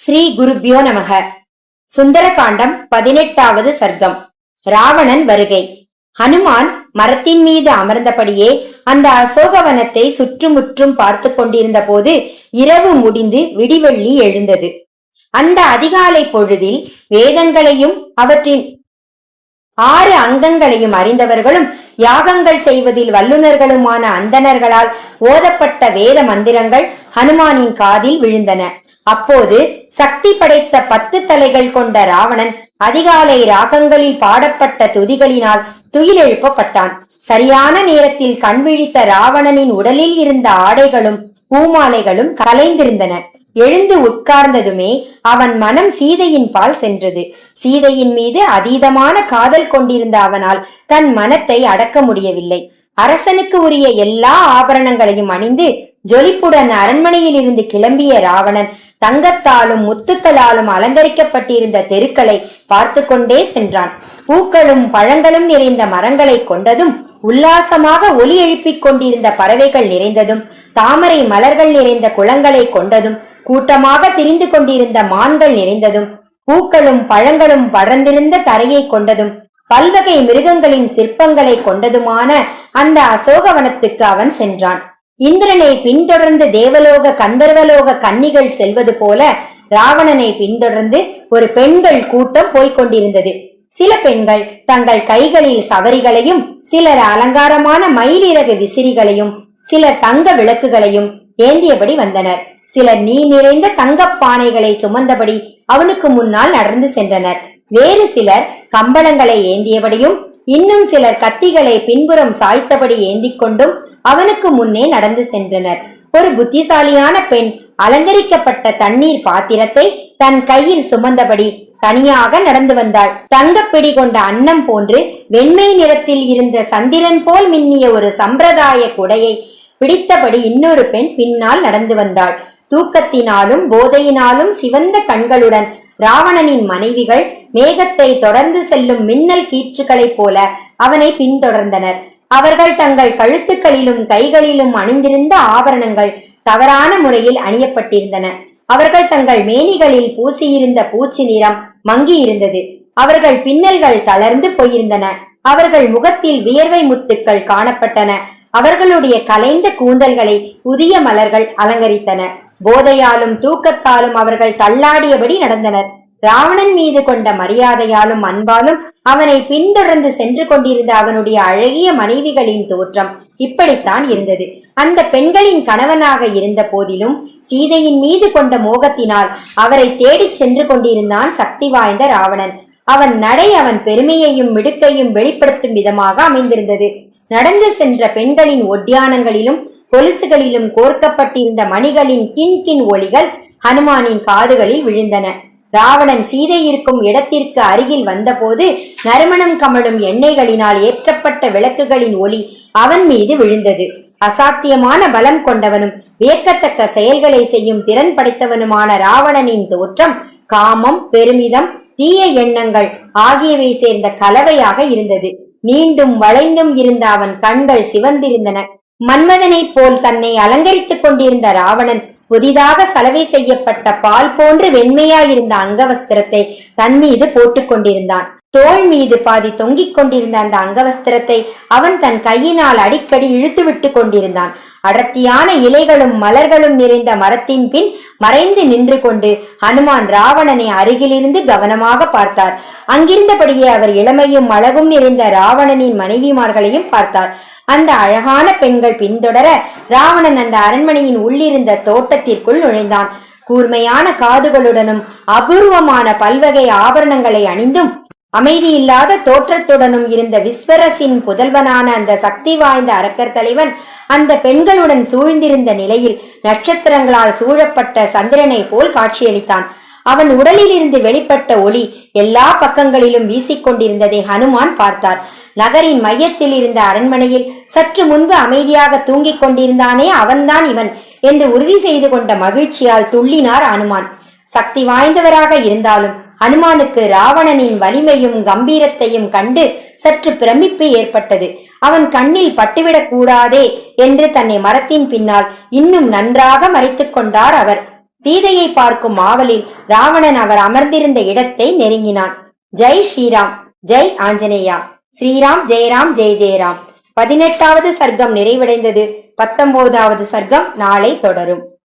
ஸ்ரீ குருப்யோ நமக. சுந்தரகாண்டம் 18வது சர்க்கம். ராவணன் வருகை. ஹனுமான் மரத்தின் மீது அமர்ந்தபடியே அந்த அசோகவனத்தை சுற்றுமுற்றும் பார்த்து கொண்டிருந்த போது இரவு முடிந்து விடிவெள்ளி எழுந்தது. அந்த அதிகாலை பொழுதில் வேதங்களையும் அவற்றின் 6 அங்கங்களையும் அறிந்தவர்களும் யாகங்கள் செய்வதில் வல்லுநர்களுமான அந்தணர்களால் ஓதப்பட்ட வேத மந்திரங்கள் ஹனுமானின் காதில் விழுந்தன. அப்போது சக்தி படைத்த 10 தலைகள் கொண்ட ராவணன் அதிகாலை ராகங்களில் பாடப்பட்ட துதிகளினால் துயிலெழுப்பப்பட்டான். சரியான நேரத்தில் கண் விழித்த ராவணனின் உடலில் இருந்த ஆடைகளும் பூமாலைகளும் கலைந்திருந்தன. எழுந்து உட்கார்ந்ததுமே அவன் மனம் சீதையின் பால் சென்றது. சீதையின் மீது அதீதமான காதல் கொண்டிருந்த அவனால் தன் மனத்தை அடக்க முடியவில்லை. அரசனுக்கு உரிய எல்லா ஆபரணங்களையும் அணிந்து ஜொலிப்புடன் அரண்மனையில் இருந்து கிளம்பிய ராவணன் தங்கத்தாலும் முத்துக்களாலும் அலங்கரிக்கப்பட்டிருந்த தெருக்களை பார்த்து கொண்டே சென்றான். பூக்களும் பழங்களும் நிறைந்த மரங்களை கொண்டதும், உல்லாசமாக ஒலி எழுப்பிக் கொண்டிருந்த பறவைகள் நிறைந்ததும், தாமரை மலர்கள் நிறைந்த குளங்களை கொண்டதும், கூட்டமாக திரிந்து கொண்டிருந்த மான்கள் நிறைந்ததும், பூக்களும் பழங்களும் படர்ந்திருந்த தரையை கொண்டதும், பல்வகை மிருகங்களின் சிற்பங்களை கொண்டதுமான அந்த அசோகவனத்துக்கு அவன் சென்றான். இந்திரனை பின்தொடர்ந்து தேவலோக கந்தர்வலோக கன்னிகள் செல்வது போல ராவணனை பின்தொடர்ந்து ஒரு பெண்கள் கூட்டம் போய்கொண்டிருந்தது. சில பெண்கள் தங்கள் கைகளில் சவரிகளையும், சிலர் அலங்காரமான மயிலிறகு விசிறிகளையும், சிலர் தங்க விளக்குகளையும் ஏந்தியபடி வந்தனர். சிலர் நீர் நிறைந்த தங்கப் பானைகளை சுமந்தபடி அவனுக்கு முன்னால் நடந்து சென்றனர். வேறு சிலர் கம்பளங்களை ஏந்தியபடியும், இன்னும் சிலர் கத்திகளை பின்புறம் சாய்த்தபடி ஏந்திக் கொண்டும் அவனுக்கு முன்னே நடந்து சென்றனர். ஒரு புத்திசாலியான பெண் அலங்கரிக்கப்பட்ட தண்ணீர் பாத்திரத்தை தன் கையில் சுமந்தபடி தனியாக நடந்து வந்தாள். தங்கப்பிடி கொண்ட அன்னம் போன்று வெண்மை நிறத்தில் இருந்த சந்திரன் போல் மின்னிய ஒரு சம்பிரதாய குடையை பிடித்தபடி இன்னொரு பெண் பின்னால் நடந்து வந்தாள். தூக்கத்தினாலும் போதையினாலும் சிவந்த கண்களுடன் ராவணனின் மனைவிகள் மேகத்தை தொடர்ந்து செல்லும் மின்னல் கீற்றுகளைப் போல அவனை பின்தொடர்ந்தனர். அவர்கள் தங்கள் கழுத்துக்களிலும் கைகளிலும் அணிந்திருந்த ஆபரணங்கள் தவறான முறையில் அணியப்பட்டிருந்தன. அவர்கள் தங்கள் மேனிகளில் பூசியிருந்த பூச்சி நிறம் மங்கி இருந்தது. அவர்கள் பின்னல்கள் தளர்ந்து போயிருந்தன. அவர்கள் முகத்தில் வியர்வை முத்துக்கள் காணப்பட்டன. அவர்களுடைய கலைந்த கூந்தல்களை புதிய மலர்கள் அலங்கரித்தன. போதையாலும் தூக்கத்தாலும் அவர்கள் தள்ளாடியபடி நடந்தனர். ராவணன் மீது கொண்ட மரியாதையாலும் அன்பாலும் அவனை பின்தொடர்ந்து சென்று கொண்டிருந்த அவனுடைய அழகிய மனைவிகளின் தோற்றம் இப்படித்தான் இருந்தது. அந்த பெண்களின் கணவனாக இருந்த போதிலும் சீதையின் மீது கொண்ட மோகத்தினால் அவரை தேடிச் சென்று கொண்டிருந்தான் சக்தி வாய்ந்த ராவணன். அவன் நடை அவன் பெருமையையும் மிடுக்கையும் வெளிப்படுத்தும் விதமாக அமைந்திருந்தது. நடந்து சென்ற பெண்களின் ஒட்டியானங்களிலும் கொலுசுகளிலும் கோர்க்கப்பட்டிருந்த மணிகளின் கிண்கிண் ஒலிகள் ஹனுமானின் காதுகளில் விழுந்தன. ராவணன் சீதை இருக்கும் இடத்திற்கு அருகில் வந்தபோது நறுமணம் கமழும் எண்ணெய்களினால் ஏற்றப்பட்ட விளக்குகளின் ஒளி அவன் மீது விழுந்தது. அசாத்தியமான பலம் கொண்டவனும் வியக்கத்தக்க செயல்களை செய்யும் திறன் படைத்தவனுமான ராவணனின் தோற்றம் காமம், பெருமிதம், தீய எண்ணங்கள் ஆகியவை சேர்ந்த கலவையாக இருந்தது. நீண்டும் வளைந்தும் இருந்த அவன் கண்கள் சிவந்திருந்தன. மன்மதனைப் போல் தன்னை அலங்கரித்துக் கொண்டிருந்த ராவணன் புதிதாக சலவை செய்யப்பட்ட பால் போன்று வெண்மையாயிருந்த அங்கவஸ்திரத்தை தன் மீது போட்டுக் கொண்டிருந்தான். தோள் மீது பாதி தொங்கிக் கொண்டிருந்த அந்த அங்கவஸ்திரத்தை அவன் தன் கையினால் அடிக்கடி இழுத்து விட்டு கொண்டிருந்தான். அடர்த்தியான இலைகளும் மலர்களும் நிறைந்த மரத்தின் பின் மறைந்து நின்று கொண்டு ஹனுமான் ராவணனை அருகிலிருந்து கவனமாக பார்த்தார். அங்கிருந்தபடியே அவர் இளமையும் அழகும் நிறைந்த ராவணனின் மனைவிமார்களையும் பார்த்தார். அந்த அழகான பெண்கள் பின்தொடர ராவணன் அந்த அரண்மனையின் உள்ளிருந்த தோட்டத்திற்குள் நுழைந்தான். கூர்மையான காதுகளுடனும் அபூர்வமான பல்வகை ஆபரணங்களை அணிந்தும் அமைதியில்லாத தோற்றத்துடனும் இருந்த விஸ்வரசின் புதல்வனான அந்த சக்தி வாய்ந்த அரக்கர் தலைவன் அந்த பெண்களுடன் சூழ்ந்திருந்த நிலையில் நட்சத்திரங்களால் சூழப்பட்ட சந்திரனை போல் காட்சியளித்தான். அவன் உடலில் இருந்து வெளிப்பட்ட ஒளி எல்லா பக்கங்களிலும் வீசிக்கொண்டிருந்ததை ஹனுமான் பார்த்தார். நகரின் மையத்தில் இருந்த அரண்மனையில் சற்று முன்பு அமைதியாக தூங்கிக் கொண்டிருந்தானே அவன்தான் இவன் என்று உறுதி செய்து கொண்ட மகிழ்ச்சியால் துள்ளினார் ஹனுமான். சக்தி வாய்ந்தவராக இருந்தாலும் ஹனுமானுக்கு ராவணனின் வலிமையும் கம்பீரத்தையும் கண்டு சற்று பிரமிப்பு ஏற்பட்டது. அவன் கண்ணில் பட்டுவிடக் கூடாதே என்று தன்னை மரத்தின் பின்னால் இன்னும் நன்றாக மறைத்துக் கொண்டார் அவர். சீதையை பார்க்கும் ஆவலில் ராவணன் அவர் அமர்ந்திருந்த இடத்தை நெருங்கினான். ஜெய் ஸ்ரீராம், ஜெய் ஆஞ்சநேயா, ஸ்ரீராம் ஜெயராம் ஜெய ஜெயராம். 18வது சர்க்கம் நிறைவடைந்தது. 19வது சர்க்கம் நாளை தொடரும்.